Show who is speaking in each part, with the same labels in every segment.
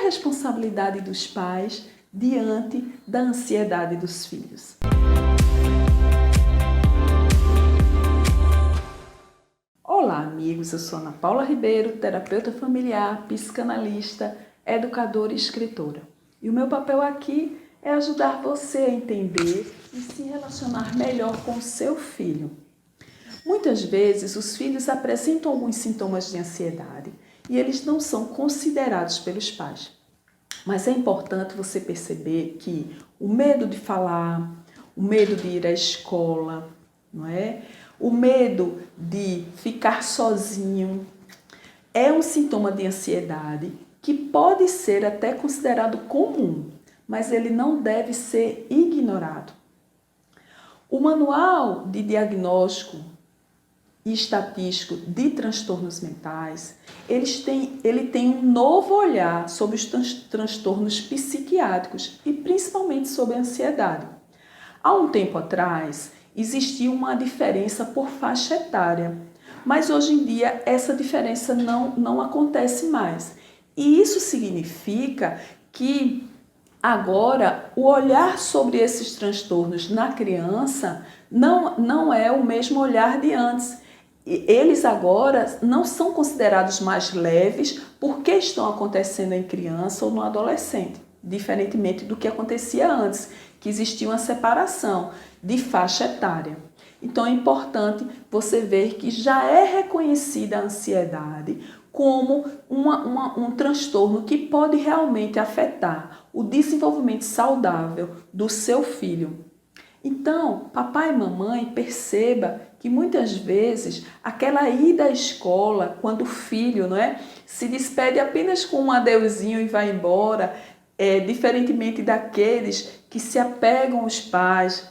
Speaker 1: responsabilidade dos pais diante da ansiedade dos filhos? Olá, amigos, eu sou Ana Paula Ribeiro, terapeuta familiar, psicanalista, educadora e escritora. E o meu papel aqui é ajudar você a entender e se relacionar melhor com o seu filho. Muitas vezes os filhos apresentam alguns sintomas de ansiedade e eles não são considerados pelos pais. Mas é importante você perceber que o medo de falar, o medo de ir à escola, não é? O medo de ficar sozinho é um sintoma de ansiedade que pode ser até considerado comum, mas ele não deve ser ignorado. O Manual de Diagnóstico e Estatístico de Transtornos Mentais, ele tem um novo olhar sobre os transtornos psiquiátricos e principalmente sobre a ansiedade. Há um tempo atrás, existia uma diferença por faixa etária, mas hoje em dia essa diferença não acontece mais. E isso significa que agora o olhar sobre esses transtornos na criança não é o mesmo olhar de antes. Eles agora não são considerados mais leves porque estão acontecendo em criança ou no adolescente, diferentemente do que acontecia antes, que existia uma separação de faixa etária. Então é importante você ver que já é reconhecida a ansiedade como um transtorno que pode realmente afetar o desenvolvimento saudável do seu filho. Então, papai e mamãe, perceba que muitas vezes aquela ida à escola, quando o filho, se despede apenas com um adeuzinho e vai embora, diferentemente daqueles que se apegam aos pais,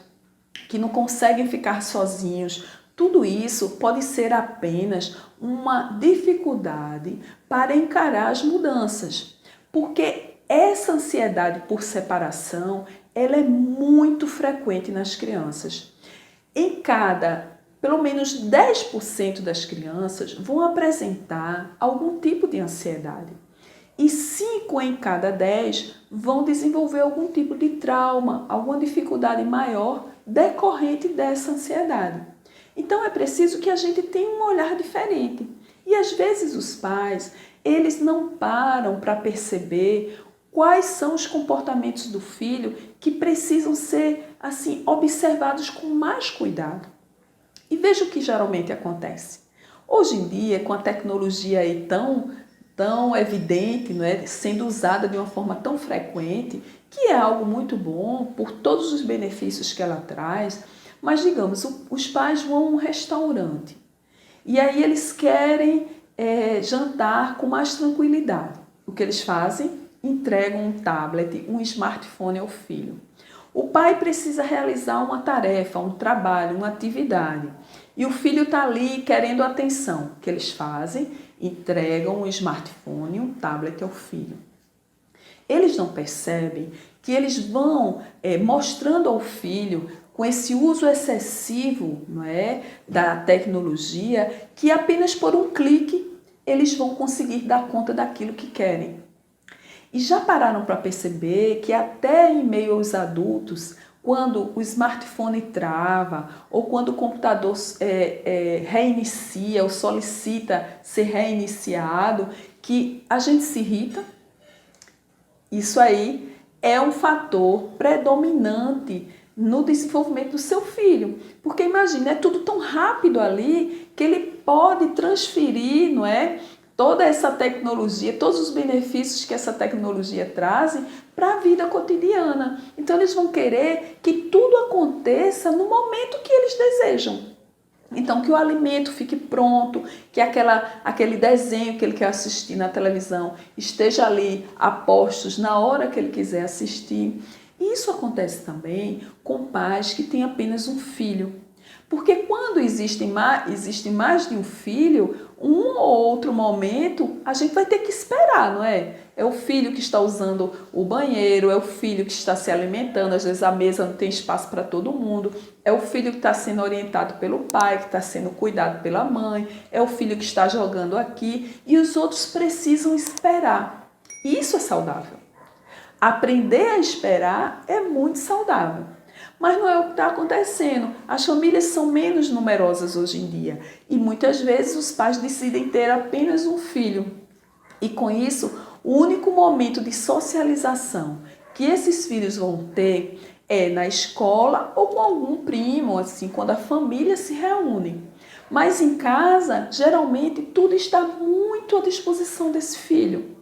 Speaker 1: que não conseguem ficar sozinhos, tudo isso pode ser apenas uma dificuldade para encarar as mudanças, porque essa ansiedade por separação, ela é muito frequente nas crianças. Pelo menos 10% das crianças vão apresentar algum tipo de ansiedade. E 5 em cada 10 vão desenvolver algum tipo de trauma, alguma dificuldade maior decorrente dessa ansiedade. Então é preciso que a gente tenha um olhar diferente. E às vezes os pais, eles não param para perceber quais são os comportamentos do filho que precisam ser observados com mais cuidado. E veja o que geralmente acontece. Hoje em dia, com a tecnologia aí tão evidente, sendo usada de uma forma tão frequente, que é algo muito bom por todos os benefícios que ela traz, mas digamos, os pais vão a um restaurante e aí eles querem jantar com mais tranquilidade. O que eles fazem? Entregam um tablet, um smartphone ao filho. O pai precisa realizar uma tarefa, um trabalho, uma atividade. E o filho está ali querendo atenção. O que eles fazem? Entregam um smartphone, um tablet ao filho. Eles não percebem que eles vão mostrando ao filho, com esse uso excessivo da tecnologia, que apenas por um clique eles vão conseguir dar conta daquilo que querem. E já pararam para perceber que até em meio aos adultos, quando o smartphone trava ou quando o computador reinicia ou solicita ser reiniciado, que a gente se irrita? Isso aí é um fator predominante no desenvolvimento do seu filho. Porque imagina, é tudo tão rápido ali que ele pode transferir, toda essa tecnologia, todos os benefícios que essa tecnologia traz para a vida cotidiana. Então eles vão querer que tudo aconteça no momento que eles desejam. Então que o alimento fique pronto, que aquele desenho que ele quer assistir na televisão esteja ali a postos na hora que ele quiser assistir. E isso acontece também com pais que têm apenas um filho. Porque quando existe mais de um filho, um ou outro momento a gente vai ter que esperar, não é? É o filho que está usando o banheiro, é o filho que está se alimentando, às vezes a mesa não tem espaço para todo mundo, é o filho que está sendo orientado pelo pai, que está sendo cuidado pela mãe, é o filho que está jogando aqui e os outros precisam esperar. Isso é saudável. Aprender a esperar é muito saudável. Mas não é o que está acontecendo. As famílias são menos numerosas hoje em dia e muitas vezes os pais decidem ter apenas um filho. E com isso, o único momento de socialização que esses filhos vão ter é na escola ou com algum primo, assim, quando a família se reúne. Mas em casa, geralmente, tudo está muito à disposição desse filho.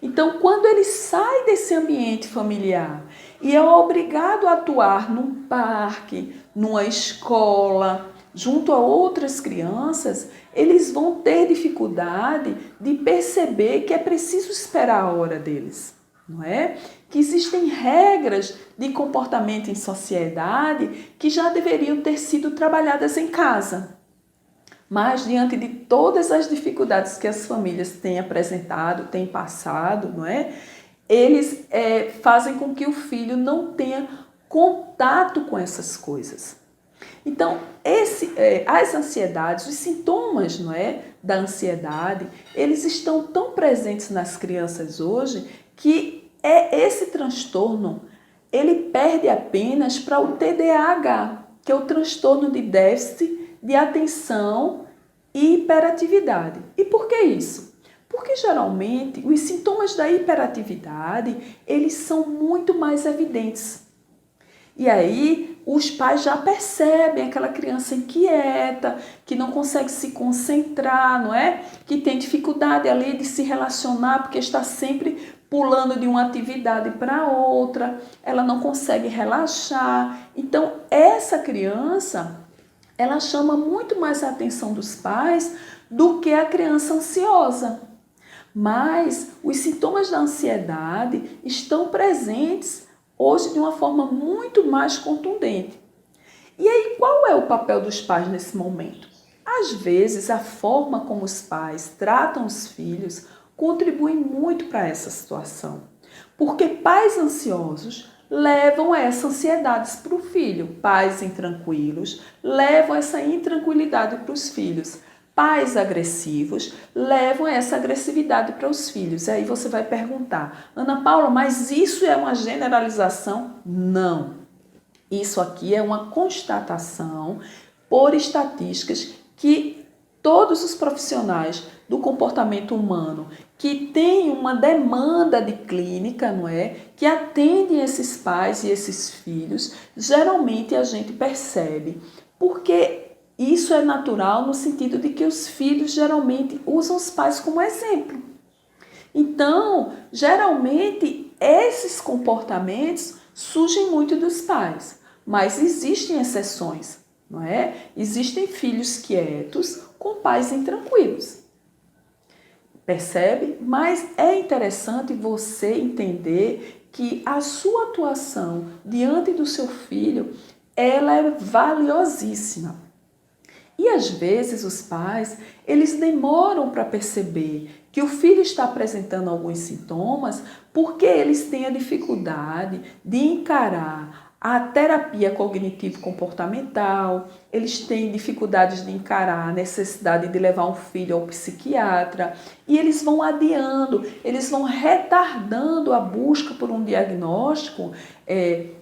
Speaker 1: Então, quando ele sai desse ambiente familiar e é obrigado a atuar num parque, numa escola, junto a outras crianças, eles vão ter dificuldade de perceber que é preciso esperar a hora deles, não é? Que existem regras de comportamento em sociedade que já deveriam ter sido trabalhadas em casa. Mas, diante de todas as dificuldades que as famílias têm apresentado, têm passado, não é? Eles fazem com que o filho não tenha contato com essas coisas. Então, as ansiedades, os sintomas, não é, da ansiedade, eles estão tão presentes nas crianças hoje que esse transtorno ele perde apenas para o TDAH, que é o transtorno de déficit de atenção e hiperatividade. E por que isso? Porque geralmente os sintomas da hiperatividade, eles são muito mais evidentes. E aí os pais já percebem aquela criança inquieta, que não consegue se concentrar, não é? Que tem dificuldade ali de se relacionar porque está sempre pulando de uma atividade para outra, ela não consegue relaxar. Então essa criança, ela chama muito mais a atenção dos pais do que a criança ansiosa. Mas os sintomas da ansiedade estão presentes hoje de uma forma muito mais contundente. E aí, qual é o papel dos pais nesse momento? Às vezes, a forma como os pais tratam os filhos contribui muito para essa situação. Porque pais ansiosos levam essa ansiedade para o filho. Pais intranquilos levam essa intranquilidade para os filhos. Pais agressivos levam essa agressividade para os filhos. E aí você vai perguntar, Ana Paula, mas isso é uma generalização? Não. Isso aqui é uma constatação por estatísticas que todos os profissionais do comportamento humano que têm uma demanda de clínica, não é? Que atendem esses pais e esses filhos, geralmente a gente percebe. Porque isso é natural no sentido de que os filhos geralmente usam os pais como exemplo. Então, geralmente, esses comportamentos surgem muito dos pais, mas existem exceções, não é? Existem filhos quietos com pais intranquilos. Percebe? Mas é interessante você entender que a sua atuação diante do seu filho, ela é valiosíssima. E às vezes os pais, eles demoram para perceber que o filho está apresentando alguns sintomas porque eles têm a dificuldade de encarar a terapia cognitivo-comportamental, eles têm dificuldades de encarar a necessidade de levar um filho ao psiquiatra e eles vão adiando, eles vão retardando a busca por um diagnóstico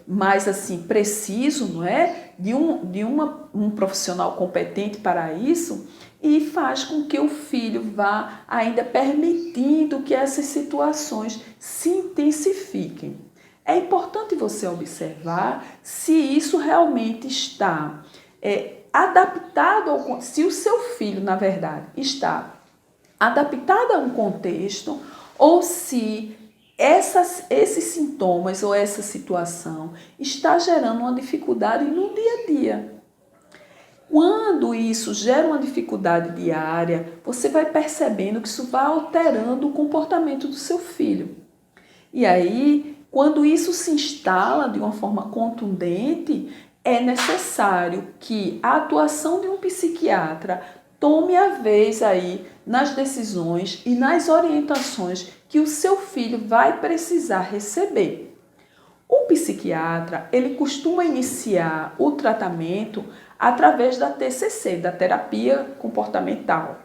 Speaker 1: mais assim preciso, não é? De um profissional competente para isso e faz com que o filho vá ainda permitindo que essas situações se intensifiquem. É importante você observar se isso realmente está adaptado, se o seu filho, na verdade, está adaptado a um contexto ou se esses sintomas ou essa situação está gerando uma dificuldade no dia a dia. Quando isso gera uma dificuldade diária, você vai percebendo que isso vai alterando o comportamento do seu filho. E aí, quando isso se instala de uma forma contundente, é necessário que a atuação de um psiquiatra tome a vez aí nas decisões e nas orientações que o seu filho vai precisar receber. O psiquiatra, ele costuma iniciar o tratamento através da TCC, da terapia comportamental.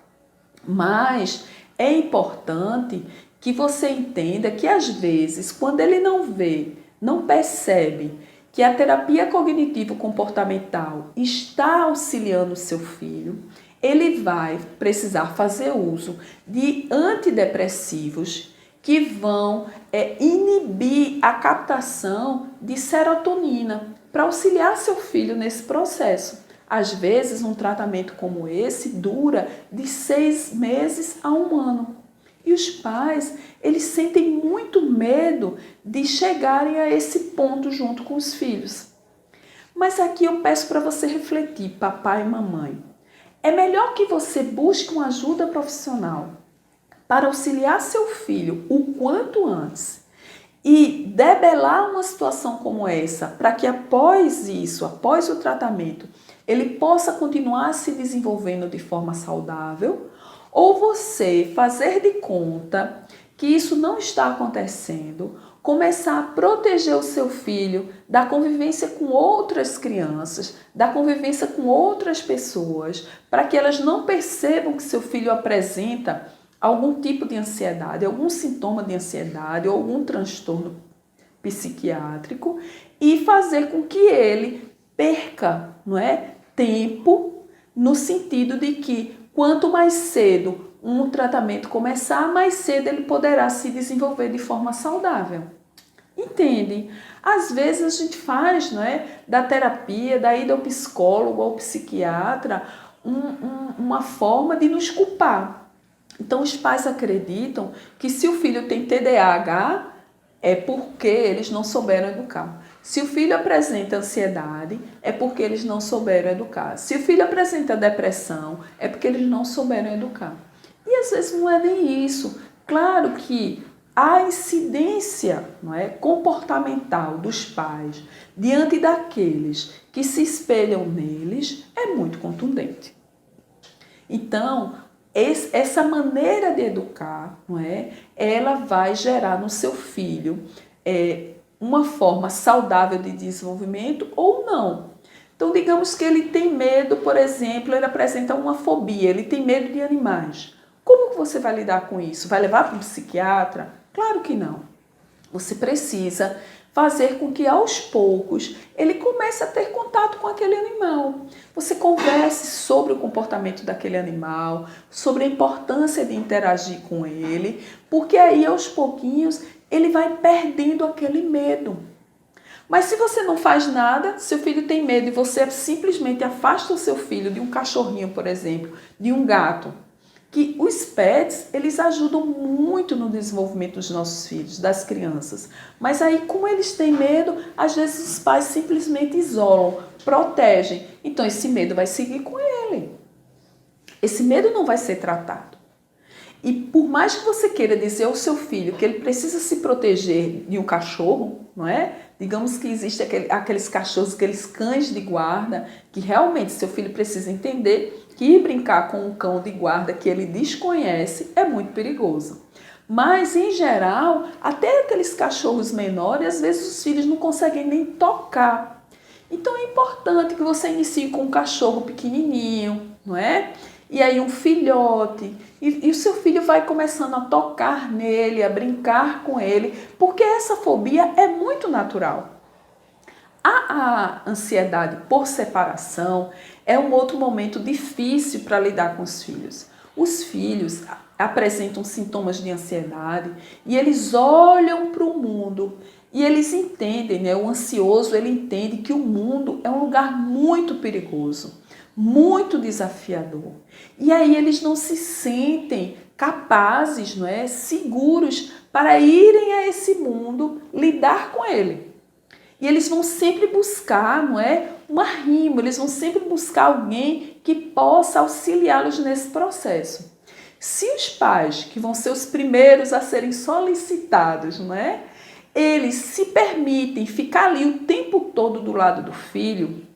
Speaker 1: Mas é importante que você entenda que às vezes, quando ele não vê, não percebe que a terapia cognitivo-comportamental está auxiliando o seu filho, ele vai precisar fazer uso de antidepressivos que vão inibir a captação de serotonina para auxiliar seu filho nesse processo. Às vezes, um tratamento como esse dura de 6 meses a 1 ano. E os pais, eles sentem muito medo de chegarem a esse ponto junto com os filhos. Mas aqui eu peço para você refletir, papai e mamãe. É melhor que você busque uma ajuda profissional para auxiliar seu filho o quanto antes e debelar uma situação como essa, para que após isso, após o tratamento, ele possa continuar se desenvolvendo de forma saudável, ou você fazer de conta que isso não está acontecendo, começar a proteger o seu filho da convivência com outras crianças, da convivência com outras pessoas, para que elas não percebam que seu filho apresenta algum tipo de ansiedade, algum sintoma de ansiedade ou algum transtorno psiquiátrico e fazer com que ele perca, tempo, no sentido de que quanto mais cedo um tratamento começar, mais cedo ele poderá se desenvolver de forma saudável. Entende? Às vezes a gente faz, da terapia, da ida ao psicólogo ou psiquiatra, uma forma de nos culpar. Então os pais acreditam que se o filho tem TDAH, é porque eles não souberam educar. Se o filho apresenta ansiedade, é porque eles não souberam educar. Se o filho apresenta depressão, é porque eles não souberam educar. E às vezes não é nem isso. Claro que a incidência comportamental dos pais diante daqueles que se espelham neles é muito contundente. Então, essa maneira de educar, ela vai gerar no seu filho uma forma saudável de desenvolvimento ou não. Então, digamos que ele tem medo, por exemplo, ele apresenta uma fobia, ele tem medo de animais. Como que você vai lidar com isso? Vai levar para um psiquiatra? Claro que não. Você precisa fazer com que aos poucos ele comece a ter contato com aquele animal. Você converse sobre o comportamento daquele animal, sobre a importância de interagir com ele, porque aí aos pouquinhos ele vai perdendo aquele medo. Mas se você não faz nada, seu filho tem medo e você simplesmente afasta o seu filho de um cachorrinho, por exemplo, de um gato, que os pets, eles ajudam muito no desenvolvimento dos nossos filhos, das crianças. Mas aí, como eles têm medo, às vezes os pais simplesmente isolam, protegem. Então, esse medo vai seguir com ele. Esse medo não vai ser tratado. E por mais que você queira dizer ao seu filho que ele precisa se proteger de um cachorro, Digamos que existem aqueles cachorros, aqueles cães de guarda, que realmente seu filho precisa entender que ir brincar com um cão de guarda que ele desconhece é muito perigoso. Mas, em geral, até aqueles cachorros menores, às vezes os filhos não conseguem nem tocar. Então, é importante que você inicie com um cachorro pequenininho, E aí um filhote, e o seu filho vai começando a tocar nele, a brincar com ele, porque essa fobia é muito natural. A ansiedade por separação é um outro momento difícil para lidar com os filhos. Os filhos apresentam sintomas de ansiedade e eles olham para o mundo e eles entendem, o ansioso ele entende que o mundo é um lugar muito perigoso, muito desafiador. E aí eles não se sentem capazes, seguros para irem a esse mundo, lidar com ele. E eles vão sempre buscar, uma rima, eles vão sempre buscar alguém que possa auxiliá-los nesse processo. Se os pais, que vão ser os primeiros a serem solicitados, eles se permitem ficar ali o tempo todo do lado do filho,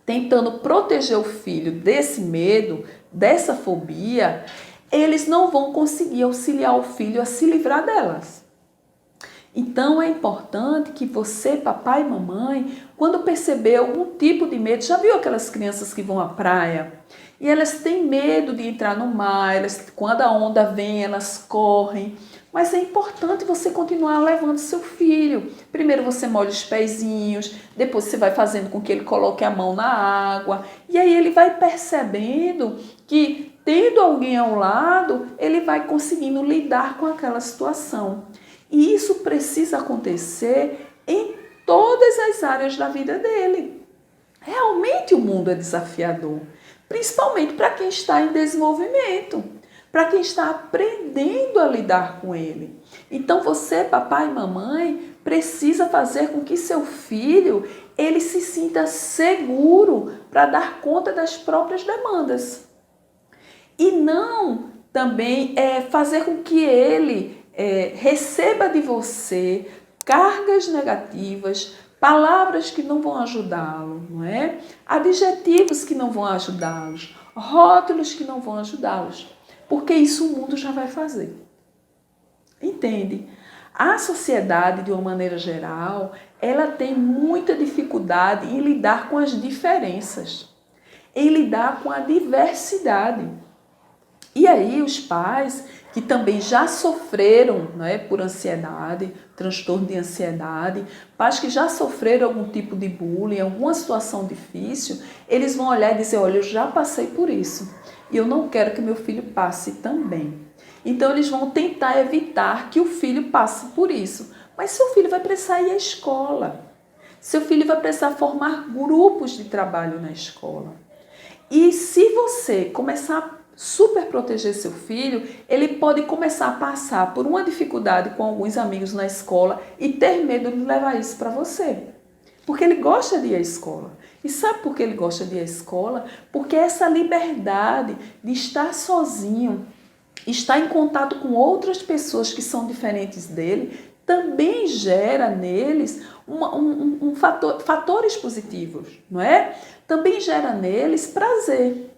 Speaker 1: tentando proteger o filho desse medo, dessa fobia, eles não vão conseguir auxiliar o filho a se livrar delas. Então é importante que você, papai e mamãe, quando perceber algum tipo de medo, já viu aquelas crianças que vão à praia e elas têm medo de entrar no mar, quando a onda vem elas correm, Mas é importante você continuar levando seu filho. Primeiro você molha os pezinhos, depois você vai fazendo com que ele coloque a mão na água. E aí ele vai percebendo que, tendo alguém ao lado, ele vai conseguindo lidar com aquela situação. E isso precisa acontecer em todas as áreas da vida dele. Realmente o mundo é desafiador, principalmente para quem está em desenvolvimento, para quem está aprendendo a lidar com ele. Então você, papai e mamãe, precisa fazer com que seu filho ele se sinta seguro para dar conta das próprias demandas. E não também fazer com que ele receba de você cargas negativas, palavras que não vão ajudá-lo, não é? Adjetivos que não vão ajudá-los, rótulos que não vão ajudá-los, porque isso o mundo já vai fazer. Entende? A sociedade, de uma maneira geral, ela tem muita dificuldade em lidar com as diferenças, em lidar com a diversidade. E aí os pais que também já sofreram, né, por ansiedade, transtorno de ansiedade, pais que já sofreram algum tipo de bullying, alguma situação difícil, eles vão olhar e dizer, olha, eu já passei por isso e eu não quero que meu filho passe também. Então eles vão tentar evitar que o filho passe por isso. Mas seu filho vai precisar ir à escola. Seu filho vai precisar formar grupos de trabalho na escola. E se você começar a super proteger seu filho, ele pode começar a passar por uma dificuldade com alguns amigos na escola e ter medo de levar isso para você. Porque ele gosta de ir à escola. E sabe por que ele gosta de ir à escola? Porque essa liberdade de estar sozinho, estar em contato com outras pessoas que são diferentes dele, também gera neles fatores positivos, não é? Também gera neles prazer.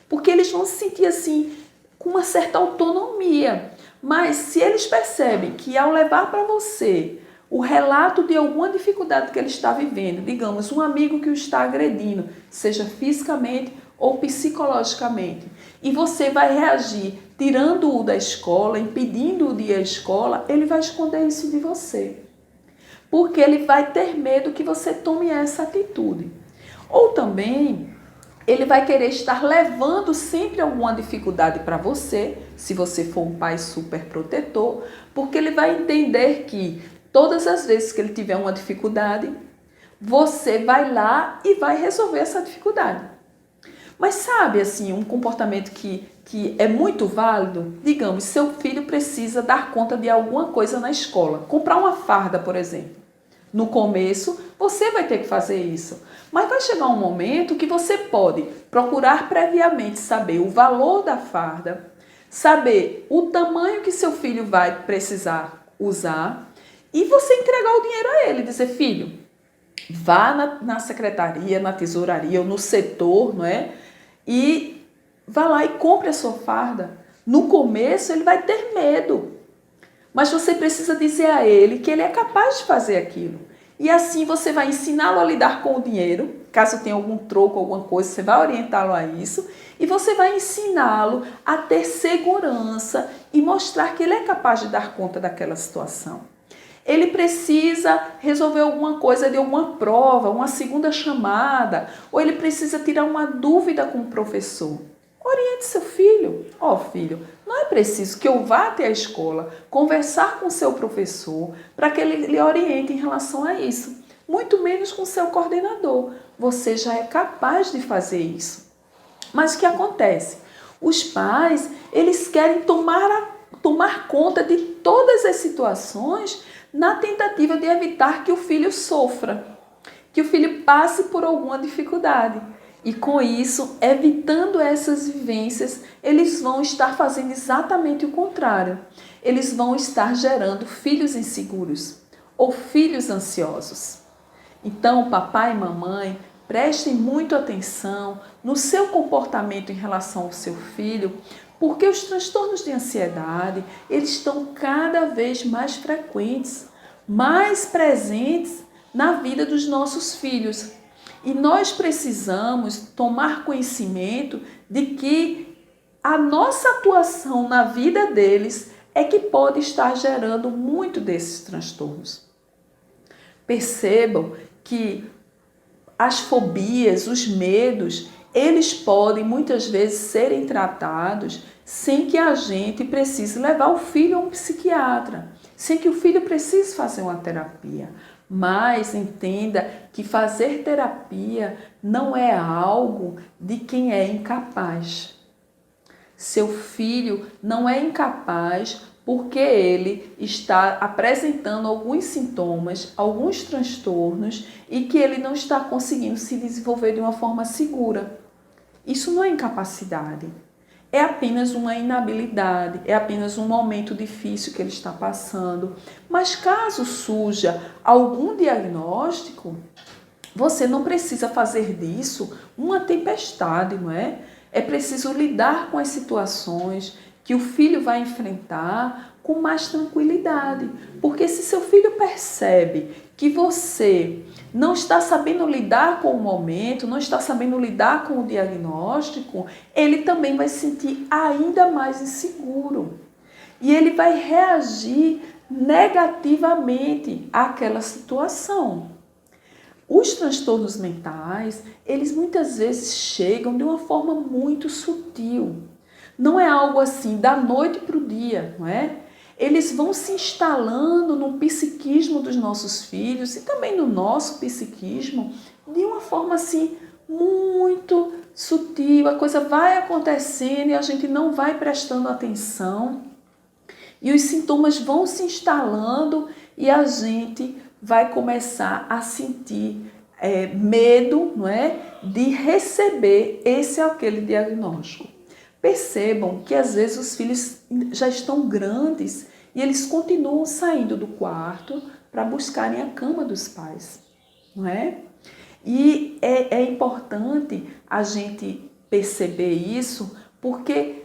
Speaker 1: Porque eles vão se sentir assim, com uma certa autonomia. Mas se eles percebem que ao levar para você o relato de alguma dificuldade que ele está vivendo, digamos, um amigo que o está agredindo, seja fisicamente ou psicologicamente, e você vai reagir tirando-o da escola, impedindo-o de ir à escola, ele vai esconder isso de você. Porque ele vai ter medo que você tome essa atitude. Ou também ele vai querer estar levando sempre alguma dificuldade para você, se você for um pai super protetor, porque ele vai entender que todas as vezes que ele tiver uma dificuldade, você vai lá e vai resolver essa dificuldade. Mas sabe, assim, um comportamento que é muito válido? Digamos, seu filho precisa dar conta de alguma coisa na escola, comprar uma farda, por exemplo. No começo, você vai ter que fazer isso. Mas vai chegar um momento que você pode procurar previamente saber o valor da farda, saber o tamanho que seu filho vai precisar usar e você entregar o dinheiro a ele. Dizer, filho, vá na secretaria, na tesouraria ou no setor, não é? E vá lá e compre a sua farda. No começo, ele vai ter medo. Mas você precisa dizer a ele que ele é capaz de fazer aquilo. E assim você vai ensiná-lo a lidar com o dinheiro. Caso tenha algum troco, alguma coisa, você vai orientá-lo a isso. E você vai ensiná-lo a ter segurança e mostrar que ele é capaz de dar conta daquela situação. Ele precisa resolver alguma coisa de alguma prova, uma segunda chamada, ou ele precisa tirar uma dúvida com o professor. Oriente seu filho. Filho, não é preciso que eu vá até a escola conversar com seu professor para que ele lhe oriente em relação a isso. Muito menos com seu coordenador. Você já é capaz de fazer isso. Mas o que acontece? Os pais, eles querem tomar conta de todas as situações na tentativa de evitar que o filho sofra, que o filho passe por alguma dificuldade. E com isso, evitando essas vivências, eles vão estar fazendo exatamente o contrário. Eles vão estar gerando filhos inseguros ou filhos ansiosos. Então, papai e mamãe, prestem muito atenção no seu comportamento em relação ao seu filho, porque os transtornos de ansiedade, eles estão cada vez mais frequentes, mais presentes na vida dos nossos filhos. E nós precisamos tomar conhecimento de que a nossa atuação na vida deles é que pode estar gerando muito desses transtornos. Percebam que as fobias, os medos, eles podem muitas vezes serem tratados sem que a gente precise levar o filho a um psiquiatra, sem que o filho precise fazer uma terapia. Mas entenda que fazer terapia não é algo de quem é incapaz. Seu filho não é incapaz porque ele está apresentando alguns sintomas, alguns transtornos e que ele não está conseguindo se desenvolver de uma forma segura. Isso não é incapacidade, é apenas uma inabilidade, é apenas um momento difícil que ele está passando. Mas caso surja algum diagnóstico, você não precisa fazer disso uma tempestade, não é? É preciso lidar com as situações que o filho vai enfrentar com mais tranquilidade. Porque se seu filho percebe que você não está sabendo lidar com o momento, não está sabendo lidar com o diagnóstico, ele também vai se sentir ainda mais inseguro. E ele vai reagir negativamente àquela situação. Os transtornos mentais, eles muitas vezes chegam de uma forma muito sutil. Não é algo assim da noite para o dia, não é? Eles vão se instalando no psiquismo dos nossos filhos e também no nosso psiquismo de uma forma assim muito sutil. A coisa vai acontecendo e a gente não vai prestando atenção. E os sintomas vão se instalando e a gente vai começar a sentir medo, não é, de receber esse ou aquele diagnóstico. Percebam que às vezes os filhos já estão grandes e eles continuam saindo do quarto para buscarem a cama dos pais, não é? E é importante a gente perceber isso, porque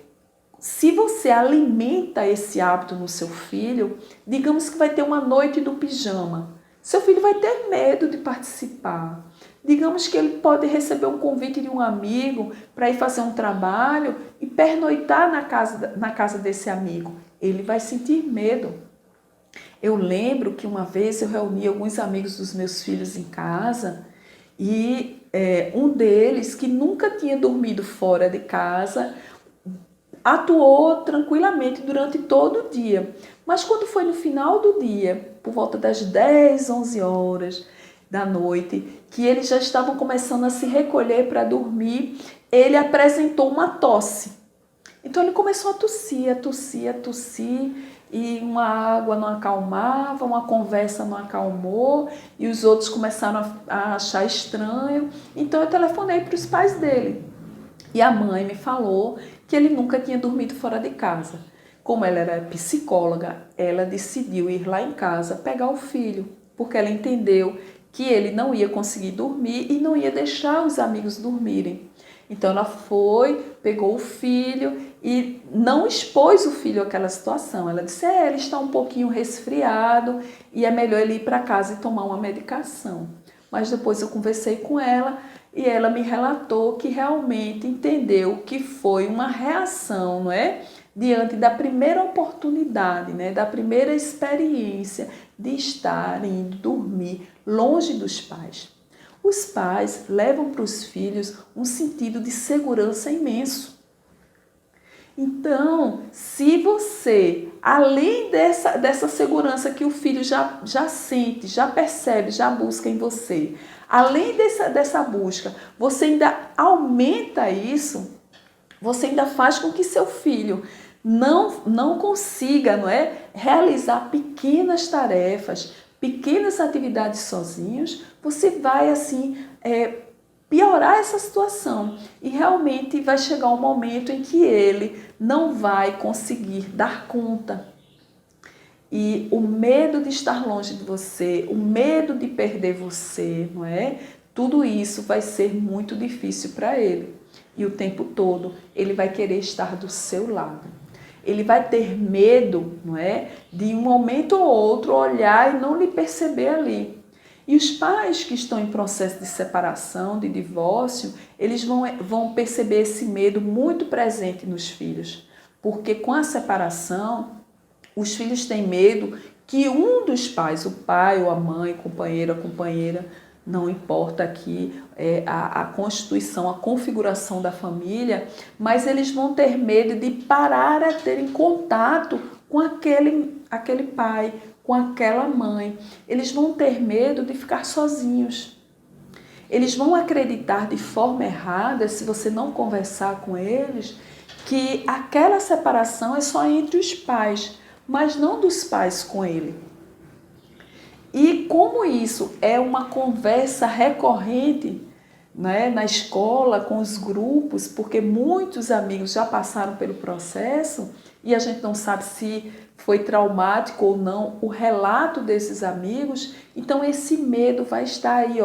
Speaker 1: se você alimenta esse hábito no seu filho, digamos que vai ter uma noite do pijama. Seu filho vai ter medo de participar. Digamos que ele pode receber um convite de um amigo para ir fazer um trabalho e pernoitar na casa desse amigo. Ele vai sentir medo. Eu lembro que uma vez eu reuni alguns amigos dos meus filhos em casa e um deles, que nunca tinha dormido fora de casa, atuou tranquilamente durante todo o dia. Mas quando foi no final do dia, por volta das 10, 11 horas da noite, que eles já estavam começando a se recolher para dormir, ele apresentou uma tosse. Então ele começou a tossir, e uma água não acalmava, uma conversa não acalmou, e os outros começaram a achar estranho. Então eu telefonei para os pais dele. E a mãe me falou que ele nunca tinha dormido fora de casa. Como ela era psicóloga, ela decidiu ir lá em casa pegar o filho, porque ela entendeu que ele não ia conseguir dormir e não ia deixar os amigos dormirem. Então ela foi, pegou o filho e não expôs o filho àquela situação. Ela disse, ele está um pouquinho resfriado e é melhor ele ir para casa e tomar uma medicação. Mas depois eu conversei com ela e ela me relatou que realmente entendeu que foi uma reação, não é? Diante da primeira oportunidade, né? Da primeira experiência de estar indo dormir longe dos pais. Os pais levam para os filhos um sentido de segurança imenso. Então, se você, além dessa segurança que o filho já sente, já percebe, já busca em você, além dessa busca, você ainda aumenta isso, você ainda faz com que seu filho não consiga, não é, realizar pequenas tarefas, pequenas atividades sozinhos, você vai assim piorar essa situação e realmente vai chegar um momento em que ele não vai conseguir dar conta. E o medo de estar longe de você, o medo de perder você, não é? Tudo isso vai ser muito difícil para ele. E o tempo todo ele vai querer estar do seu lado. Ele vai ter medo, não é? De um momento ou outro olhar e não lhe perceber ali. E os pais que estão em processo de separação, de divórcio, eles vão perceber esse medo muito presente nos filhos. Porque com a separação, Os filhos têm medo que um dos pais, o pai ou a mãe, companheiro, a companheira, não importa aqui a constituição, a configuração da família, mas eles vão ter medo de parar a terem contato com aquele pai, com aquela mãe. Eles vão ter medo de ficar sozinhos. Eles vão acreditar de forma errada, se você não conversar com eles, que aquela separação é só entre os pais, mas não dos pais com ele. E como isso é uma conversa recorrente, né, na escola, com os grupos, porque muitos amigos já passaram pelo processo e a gente não sabe se foi traumático ou não o relato desses amigos, então esse medo vai estar aí,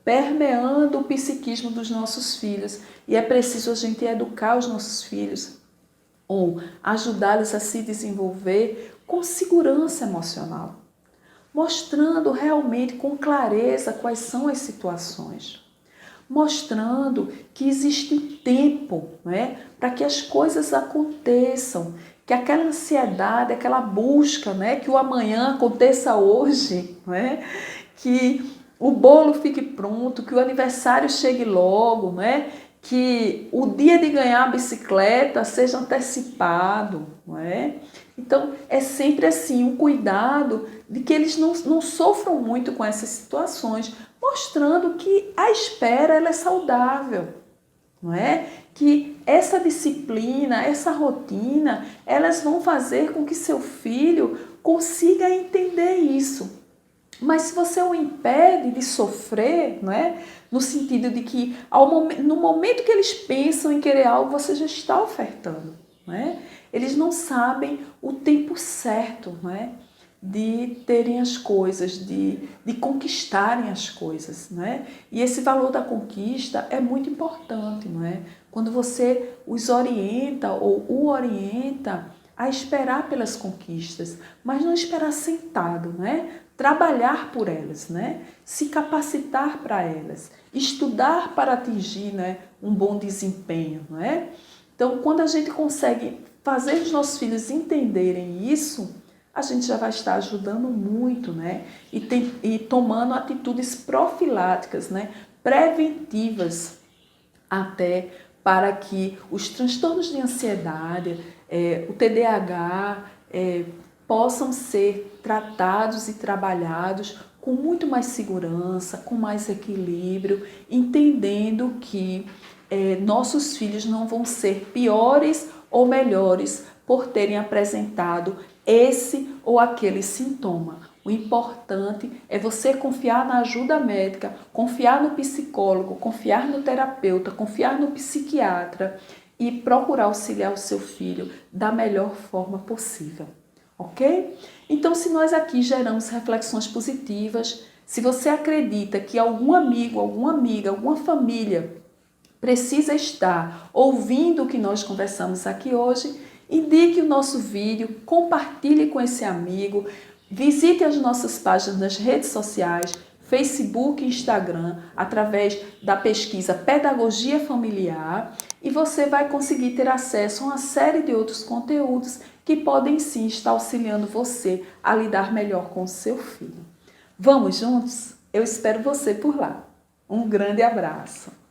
Speaker 1: permeando o psiquismo dos nossos filhos. E é preciso a gente educar os nossos filhos ou ajudá-los a se desenvolver com segurança emocional, mostrando realmente com clareza quais são as situações, mostrando que existe tempo, né, para que as coisas aconteçam, que aquela ansiedade, aquela busca, né, que o amanhã aconteça hoje, né, que o bolo fique pronto, que o aniversário chegue logo, né, que o dia de ganhar a bicicleta seja antecipado, não é? Então, é sempre assim, um cuidado de que eles não sofram muito com essas situações, mostrando que a espera ela é saudável, não é? Que essa disciplina, essa rotina, elas vão fazer com que seu filho consiga entender isso. Mas se você o impede de sofrer, não é? No sentido de que no momento que eles pensam em querer algo, você já está ofertando, não é? Eles não sabem o tempo certo, não é? De terem as coisas, de conquistarem as coisas, não é? E esse valor da conquista é muito importante, não é? Quando você os orienta ou o orienta a esperar pelas conquistas, mas não esperar sentado, não é? Trabalhar por elas, né? Se capacitar para elas, estudar para atingir, né, um bom desempenho, não é? Então, quando a gente consegue fazer os nossos filhos entenderem isso, a gente já vai estar ajudando muito, né? E tomando atitudes profiláticas, né? Preventivas, até para que os transtornos de ansiedade, o TDAH, possam ser tratados e trabalhados com muito mais segurança, com mais equilíbrio, entendendo que nossos filhos não vão ser piores ou melhores por terem apresentado esse ou aquele sintoma. O importante é você confiar na ajuda médica, confiar no psicólogo, confiar no terapeuta, confiar no psiquiatra e procurar auxiliar o seu filho da melhor forma possível. Ok? Então, se nós aqui geramos reflexões positivas, se você acredita que algum amigo, alguma amiga, alguma família precisa estar ouvindo o que nós conversamos aqui hoje, indique o nosso vídeo, compartilhe com esse amigo, visite as nossas páginas nas redes sociais, Facebook e Instagram, através da pesquisa Pedagogia Familiar, e você vai conseguir ter acesso a uma série de outros conteúdos que podem sim estar auxiliando você a lidar melhor com o seu filho. Vamos juntos? Eu espero você por lá. Um grande abraço!